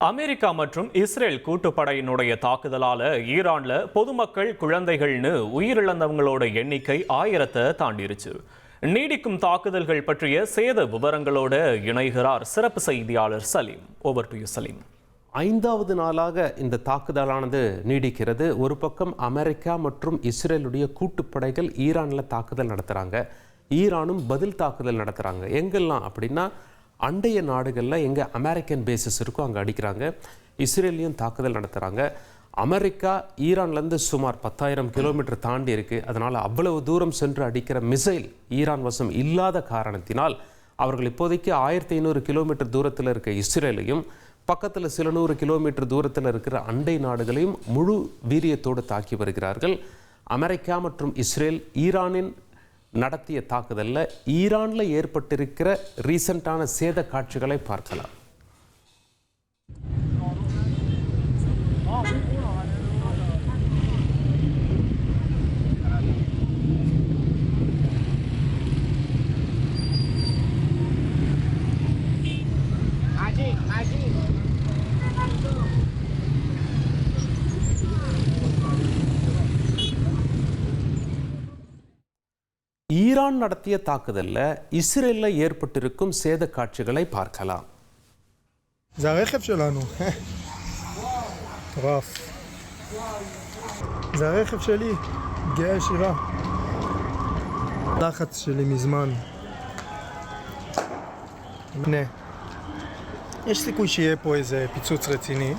America மற்றும் Israel கூட்டுப்படையினுடைய தாக்குதலால ஈரான்ல பொதுமக்கள் குழந்தைகள்னு உயிரிழந்தவங்களோட எண்ணிக்கை 1000 தாண்டிருச்சு. நீடிக்கும் தாக்குதல்கள் பற்றிய சேத விவரங்களோட இணைகிறார் சிறப்பு செய்தியாளர் Salim. Over to you Salim. 5வது நாளாக இந்த தாக்குதலானது நீடிக்கிறது. ஒரு பக்கம் அமெரிக்கா மற்றும் இஸ்ரேலுடைய கூட்டுப்படைகள் ஈரானில் தாக்குதல் நடத்துகிறாங்க. ஈரானும் பதில் தாக்குதல் நடத்துகிறாங்க. எங்கெல்லாம் அப்படின்னா அண்டைய நாடுகளில் எங்கே அமெரிக்கன் பேசஸ் இருக்கோ அங்கே அடிக்கிறாங்க. இஸ்ரேலையும் தாக்குதல் நடத்துகிறாங்க. அமெரிக்கா ஈரான்லேருந்து சுமார் 10,000 கிலோமீட்டர் தாண்டி இருக்குது. அதனால் அவ்வளவு தூரம் சென்று அடிக்கிற மிசைல் ஈரான் வசம் இல்லாத காரணத்தினால் அவர்கள் இப்போதைக்கு 1500 கிலோமீட்டர் தூரத்தில் இருக்க இஸ்ரேலையும் பக்கத்தில் சில 100 கிலோமீட்டர் தூரத்தில் இருக்கிற அண்டை நாடுகளையும் முழு வீரியத்தோடு தாக்கி வருகிறார்கள். அமெரிக்கா மற்றும் இஸ்ரேல் ஈரானின் நடத்திய தாக்குதலில் ஈரானில் ஏற்பட்டிருக்கிற ரீசண்டான சேத காட்சிகளை பார்க்கலாம். ஈரான் நடத்திய தாக்குதலில் இஸ்ரேலில் ஏற்பட்டிருக்கும் சேத காட்சிகளை பார்க்கலாம். זה הרכב שלנו. מטורף. זה הרכב שלי, פגיעה ישירה. לחץ שלי מזמן. הנה. יש סיכוי שיהיה פה איזה פיצוץ רציני.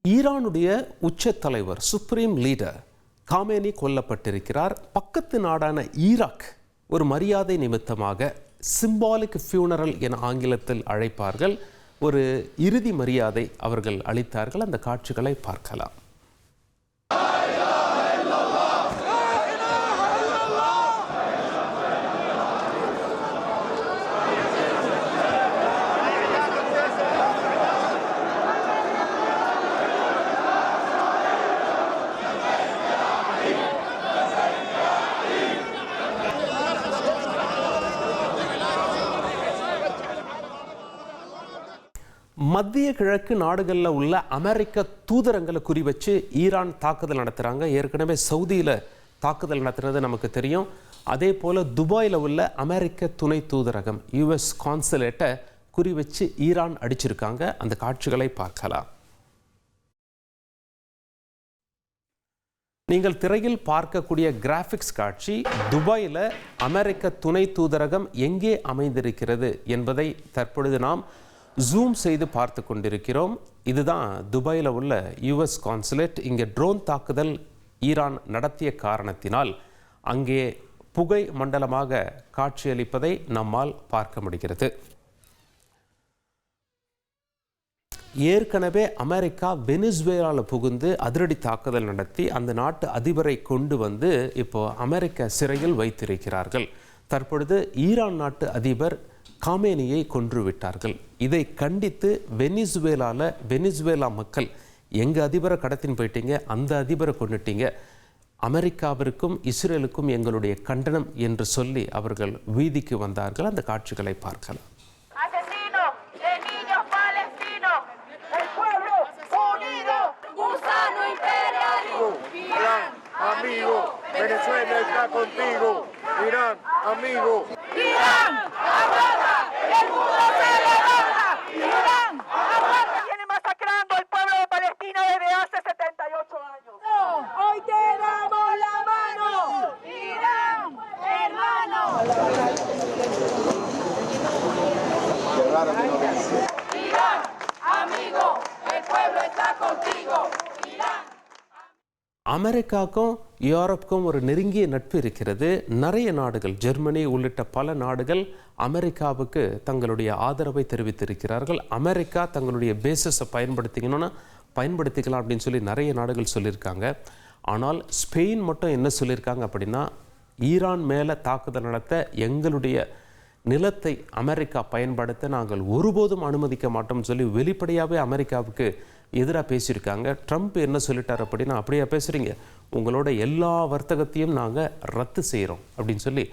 ஈரானுடைய உச்ச தலைவர் சுப்ரீம் லீடர் காமேனி கொல்லப்பட்டிருக்கிறார். பக்கத்து நாடான ஈராக் ஒரு மரியாதை நிமித்தமாக சிம்பாலிக் ஃபியூனரல் என ஆங்கிலத்தில் அழைப்பார்கள், ஒரு இறுதி மரியாதை அவர்கள் அளித்தார்கள். அந்த காட்சிகளை பார்க்கலாம். மத்திய கிழக்கு நாடுகளில் உள்ள அமெரிக்க தூதரங்களை குறி வச்சு ஈரான் தாக்குதல் நடத்துகிறாங்க. ஏற்கனவே சவுதியில் தாக்குதல் நடத்துறது நமக்கு தெரியும். அதே போல் துபாயில் உள்ள அமெரிக்க துணை தூதரகம் யுஎஸ் கான்சுலேட்டை குறி வச்சு ஈரான் அடிச்சிருக்காங்க. அந்த காட்சிகளை பார்க்கலாம். நீங்கள் திரையில் பார்க்கக்கூடிய கிராஃபிக்ஸ் காட்சி துபாயில் அமெரிக்க துணை தூதரகம் எங்கே அமைந்திருக்கிறது என்பதை தற்பொழுது நாம் ஜூம் செய்து பார்த்து கொண்டிருக்கிறோம். இதுதான் துபாயில் உள்ள யுஎஸ் கான்சுலேட். இங்கே ட்ரோன் தாக்குதல் ஈரான் நடத்திய காரணத்தினால் அங்கே புகை மண்டலமாக காட்சியளிப்பதை நம்மால் பார்க்க முடிகிறது. ஏற்கனவே அமெரிக்கா வெனிசுவேலாவில் புகுந்து அதிரடி தாக்குதல் நடத்தி அந்த நாட்டு அதிபரை கொண்டு வந்து இப்போ அமெரிக்க சிறையில் வைத்திருக்கிறார்கள். தற்பொழுது ஈரான் நாட்டு அதிபர் காமேனியை கொன்றுவிட்டார்கள். இதை கண்டித்து வெனிசுவேலா மக்கள் எங்கள் அதிபரை கடத்தின்னு போயிட்டீங்க, அந்த அதிபரை கொண்டுட்டீங்க, அமெரிக்காவிற்கும் இஸ்ரேலுக்கும் எங்களுடைய கண்டனம் என்று சொல்லி அவர்கள் வீதிக்கு வந்தார்கள். அந்த காட்சிகளை பார்க்கலாம். Amigo, Venezuela está contigo. Irán, amigo. Irán, aguarda, el mundo se levanta. Irán, aguarda. Viene masacrando al pueblo de Palestina desde hace 78 años. No, hoy te damos la mano. Irán, hermano. Irán, amigo, el pueblo está contigo. Irán. அமெரிக்காவுக்கும் யூரோப்புக்கும் ஒரு நெருங்கிய நட்பு இருக்கிறது. நிறைய நாடுகள், Germany உள்ளிட்ட பல நாடுகள் அமெரிக்காவுக்கு தங்களுடைய ஆதரவை தெரிவித்திருக்கிறார்கள். அமெரிக்கா தங்களுடைய பேசஸை பயன்படுத்திக்கலாம் அப்படின்னு சொல்லி நிறைய நாடுகள் சொல்லியிருக்காங்க. ஆனால் ஸ்பெயின் மட்டும் என்ன சொல்லியிருக்காங்க அப்படின்னா, ஈரான் மேலே தாக்குதல் நடத்த எங்களுடைய நிலத்தை அமெரிக்கா பயன்படுத்த நாங்கள் ஒருபோதும் அனுமதிக்க மாட்டோம்னு சொல்லி வெளிப்படையாகவே அமெரிக்காவுக்கு எதிராக பேசியிருக்காங்க. ட்ரம்ப் என்ன சொல்லிட்டார் அப்படின்னா, அப்படியே பேசுகிறீங்க, உங்களோட எல்லா வர்த்தகத்தையும் நாங்கள் ரத்து செய்கிறோம் அப்படின்னு சொல்லி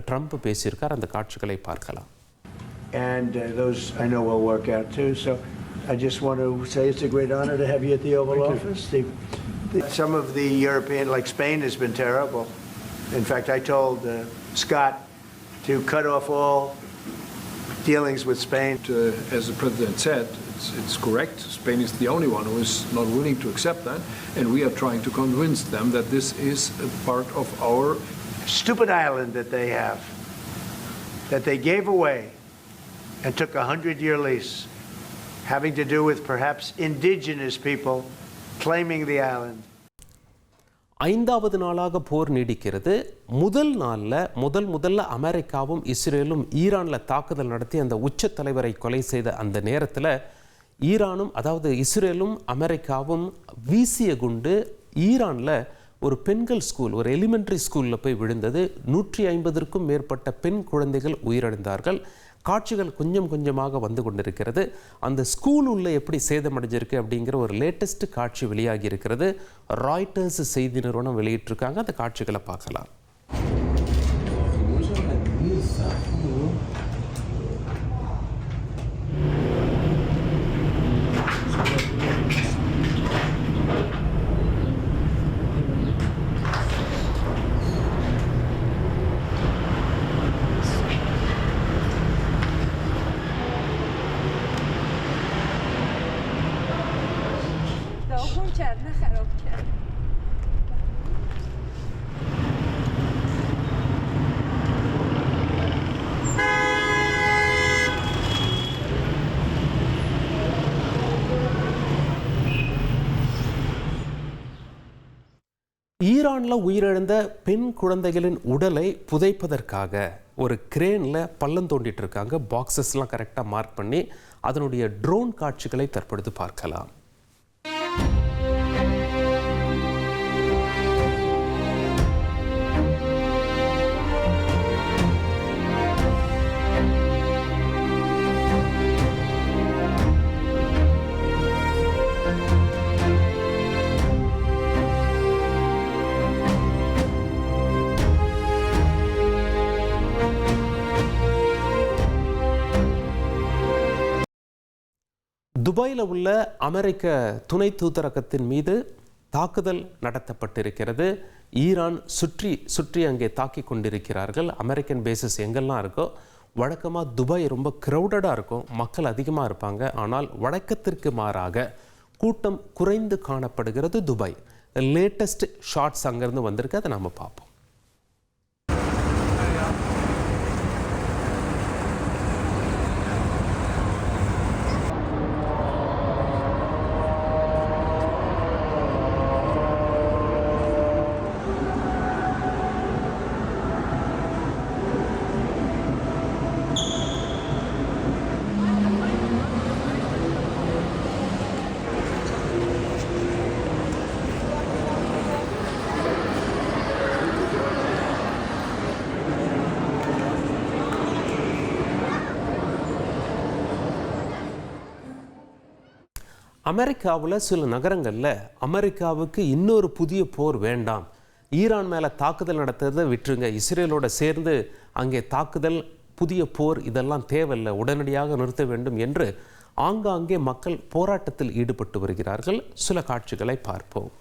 ட்ரம்ப் பேசியிருக்கார். அந்த காட்சிகளை பார்க்கலாம். And those I know will work out too. So I just want to say it's a great honor to have you at the Oval Office. Some of the European, like Spain, has been terrible. In fact, I told Scott to cut off all dealings with Spain. As the President said, it's correct. Spain is the only one who is not willing to accept that, and we are trying to convince them that this is a part of our stupid island that they have, that they gave away and took a 100-year lease, having to do with perhaps indigenous people claiming the island. 5வது நாளாக போர் நீடிக்கிறது. முதல் நாளில் முதல்ல அமெரிக்காவும் இஸ்ரேலும் ஈரானில் தாக்குதல் நடத்தி அந்த உச்ச தலைவரை கொலை செய்த அந்த நேரத்தில் ஈரானும், அதாவது இஸ்ரேலும் அமெரிக்காவும் வீசிய குண்டு ஈரானில் ஒரு பெண்கள் ஸ்கூல், ஒரு எலிமெண்ட்ரி ஸ்கூலில் போய் விழுந்தது. 150க்கும் மேற்பட்ட பெண் குழந்தைகள் உயிரிழந்தார்கள். காட்சிகள் கொஞ்சம் கொஞ்சமாக வந்து கொண்டிருக்கிறது. அந்த ஸ்கூல் உள்ள எப்படி சேதமடைஞ்சிருக்கு அப்படிங்கிற ஒரு லேட்டஸ்ட் காட்சி வெளியாகி இருக்கிறது. ராய்ட்டர்ஸ் செய்தி நிறுவனம் வெளியிட்டிருக்காங்க. அந்த காட்சிகளை பார்க்கலாம். ஈரானில் உயிரிழந்த பெண் குழந்தைகளின் உடலை புதைப்பதற்காக ஒரு கிரேனில் பள்ளம் தோண்டிட்டு இருக்காங்க. பாக்ஸஸ்லாம் கரெக்டாக மார்க் பண்ணி அதனுடைய ட்ரோன் காட்சிகளை தற்பொழுது பார்க்கலாம். துபாயில் உள்ள அமெரிக்க துணை தூதரகத்தின் மீது தாக்குதல் நடத்தப்பட்டிருக்கிறது. ஈரான் சுற்றி அங்கே தாக்கி கொண்டிருக்கிறார்கள். அமெரிக்கன் பேசஸ் எங்கெல்லாம் இருக்கோ, வழக்கமாக துபாய் ரொம்ப க்ரௌடடாக இருக்கும், மக்கள் அதிகமாக இருப்பாங்க. ஆனால் வழக்கத்திற்கு மாறாக கூட்டம் குறைந்து காணப்படுகிறது துபாய். லேட்டஸ்ட் ஷார்ட்ஸ் அங்கேருந்து வந்திருக்கு, அதை நாம் பார்ப்போம். அமெரிக்காவில் சில நகரங்களில் அமெரிக்காவுக்கு இன்னொரு புதிய போர் வேண்டாம், ஈரான் மேலே தாக்குதல் நடத்துறதை விட்டுருங்க, இஸ்ரேலோட சேர்ந்து அங்கே தாக்குதல், புதிய போர் இதெல்லாம் தேவையில்லை, உடனடியாக நிறுத்த வேண்டும் என்று ஆங்காங்கே மக்கள் போராட்டத்தில் ஈடுபட்டு வருகிறார்கள். சில காட்சிகளை பார்ப்போம்.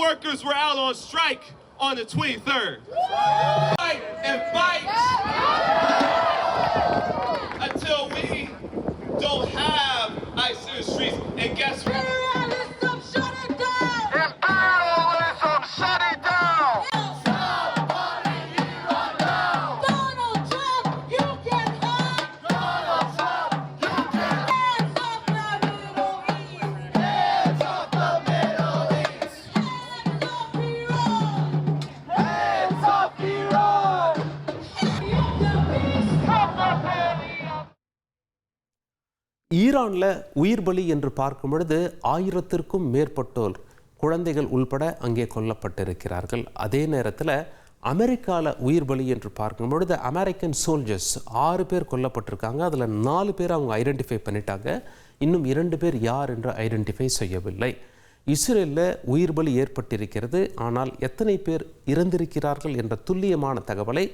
Workers were out on strike on the 23rd. Fight and fight until we don't have ice in the streets. And guess what? Imperialism, shut it down! Imperialism, shut it down! ஈரானில் உயிர் பலி என்று பார்க்கும் பொழுது 1000த்திற்கும் மேற்பட்டோர் குழந்தைகள் உள்பட அங்கே கொல்லப்பட்டிருக்கிறார்கள். அதே நேரத்தில் அமெரிக்காவில் உயிர் பலி என்று பார்க்கும் பொழுது அமெரிக்கன் சோல்ஜர்ஸ் 6 பேர் கொல்லப்பட்டிருக்காங்க. அதில் 4 பேர் அவங்க ஐடென்டிஃபை பண்ணிட்டாங்க. இன்னும் 2 பேர் யார் என்று ஐடென்டிஃபை செய்யவில்லை. இஸ்ரேலில் உயிர் பலி ஏற்பட்டிருக்கிறது. ஆனால் எத்தனை பேர் இறந்திருக்கிறார்கள் என்ற துல்லியமான தகவலை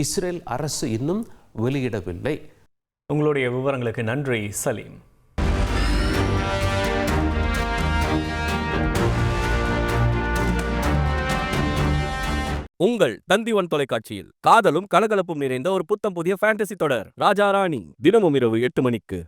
இஸ்ரேல் அரசு இன்னும் வெளியிடவில்லை. உங்களுடைய விவரங்களுக்கு நன்றி சலீம். உங்கள் தந்திவன் தொலைக்காட்சியில் காதலும் கலகலப்பும் நிறைந்த ஒரு புத்தம் புதிய ஃபேண்டசி தொடர் ராஜா ராணி தினமும் இரவு 8 மணிக்கு.